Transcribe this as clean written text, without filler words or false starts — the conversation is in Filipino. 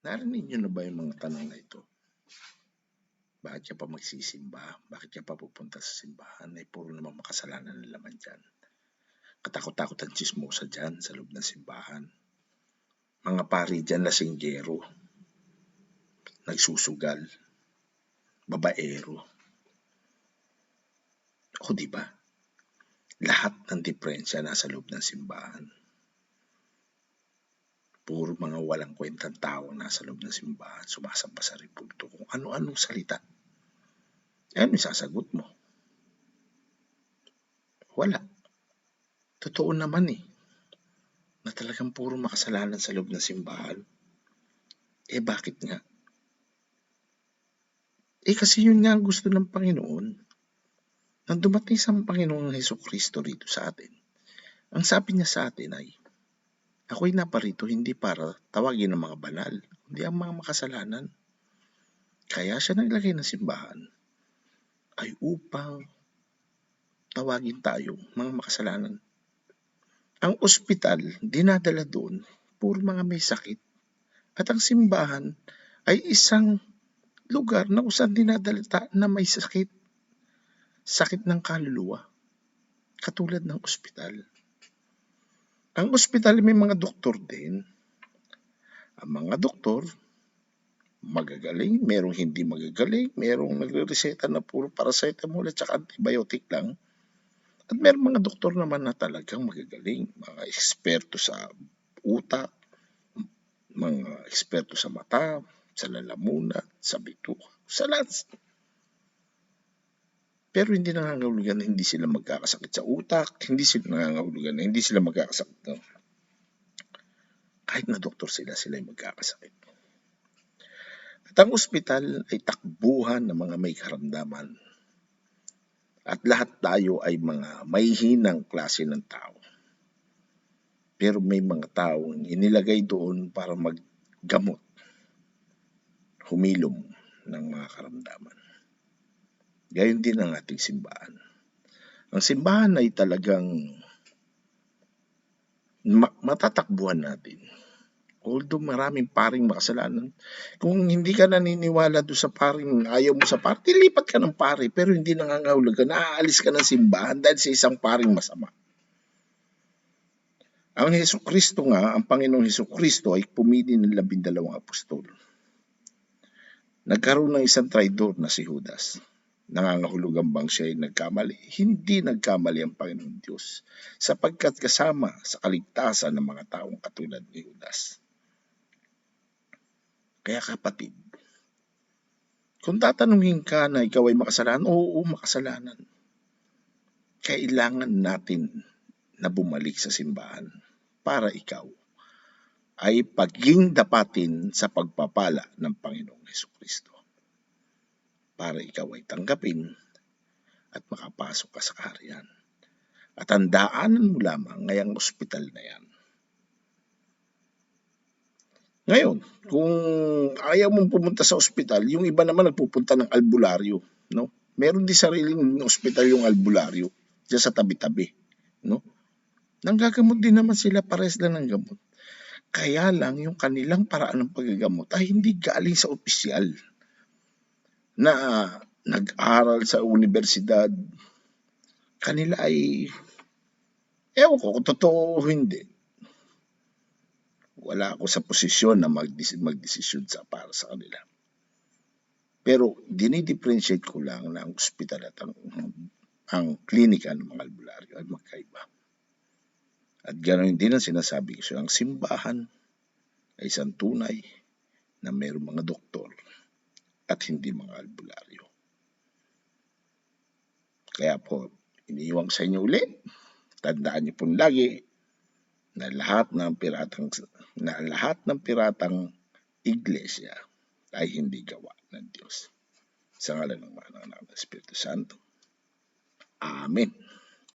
Narinig niyo na ba yung mga tanong na ito? Bakit siya pa magsisimba? Bakit siya pa pupunta sa simbahan? Ay puro naman makasalanan ng laman dyan. Katakot-takot ang chismosa dyan sa loob ng simbahan. Mga pari dyan lasinggero, nagsusugal, babaero. O diba? Lahat ng diferensya nasa loob ng simbahan. Puro mga walang kwentang tao nasa loob ng simbahan, sumasamba sa ribulto kung ano-anong salita. Ano sasagot mo? Wala. Totoo naman na talagang puro makasalanan sa loob ng simbahan. Bakit nga? Kasi yun nga ang gusto ng Panginoon. Nang dumating sa Panginoong Hesukristo rito sa atin, ang sabi niya sa atin ay, ako'y naparito hindi para tawagin ang mga banal, kundi ang mga makasalanan. Kaya siya naglagay ng simbahan ay upang tawagin tayo, mga makasalanan. Ang ospital, dinadala doon, puro mga may sakit. At ang simbahan ay isang lugar na kung saan dinadala na may sakit. Sakit ng kaluluwa. Katulad ng ospital. Ang ospital may mga doktor din. Ang mga doktor, magagaling, merong hindi magagaling, merong nagre-reseta na puro paracetamol at saka antibiotic lang. At merong mga doktor naman na talagang magagaling, mga eksperto sa utak, mga eksperto sa mata, sa lalamunan, sa bituka, sa lahat. Pero hindi nangangahulugan na hindi sila magkakasakit sa utak, hindi sila nangangahulugan na hindi sila magkakasakit. No? Kahit na doktor sila ay magkakasakit. At ang ospital ay takbuhan ng mga may karamdaman. At lahat tayo ay mga may hinang klase ng tao. Pero may mga taong inilagay doon para maggamot, humilom ng mga karamdaman. Gayon din ang ating simbahan. Ang simbahan ay talagang matatakbuhan natin. Although maraming paring makasalanan, kung hindi ka naniniwala doon sa paring, ayaw mo sa pari, lipat ka ng pari, pero hindi nangangahulugan, naaalis ka ng simbahan dahil sa isang paring masama. Ang Hesukristo nga, ang Panginoong Hesukristo ay pumili ng 12 apostol. Nagkaroon ng isang traidor na si Judas. Nangangahulugan bang siya ay nagkamali? Hindi nagkamali ang Panginoong Diyos, sapagkat kasama sa kaligtasan ng mga taong katulad ni Judas. Kaya kapatid, kung tatanungin ka na ikaw ay makasalanan, oo, makasalanan. Kailangan natin na bumalik sa simbahan para ikaw ay paging dapatin sa pagpapala ng Panginoong Hesukristo. Para ikaw ay tanggapin at makapasok ka sa kaharian. At ang daanan mo lamang ngayong ospital na yan. Ngayon, kung ayaw mong pumunta sa ospital, yung iba naman nagpupunta ng albularyo. No? Meron din sariling ospital yung albularyo dyan sa tabi-tabi. No? Nanggagamot din naman sila, pares lang ng gamot. Kaya lang yung kanilang paraan ng paggagamot ay hindi galing sa opisyal na nag-aral sa universidad. Kanila ay, ewan ko kung totoo o hindi. Wala ako sa posisyon na magdesisyon para sa kanila. Pero dinidifferentiate ko lang na ang ospital at ang klinika ng mga albularyo ay magkaiba. At ganoon din ang sinasabi ko, ang simbahan ay isang tunay na mayroong mga doktor at hindi mga albularyo. Kaya po, iniiwan sa inyo ulit, tandaan niyo po lagi na lahat ng piratang iglesia ay hindi gawa ng Diyos. Sa ngalan ng Ama ng Espiritu Santo. Amen.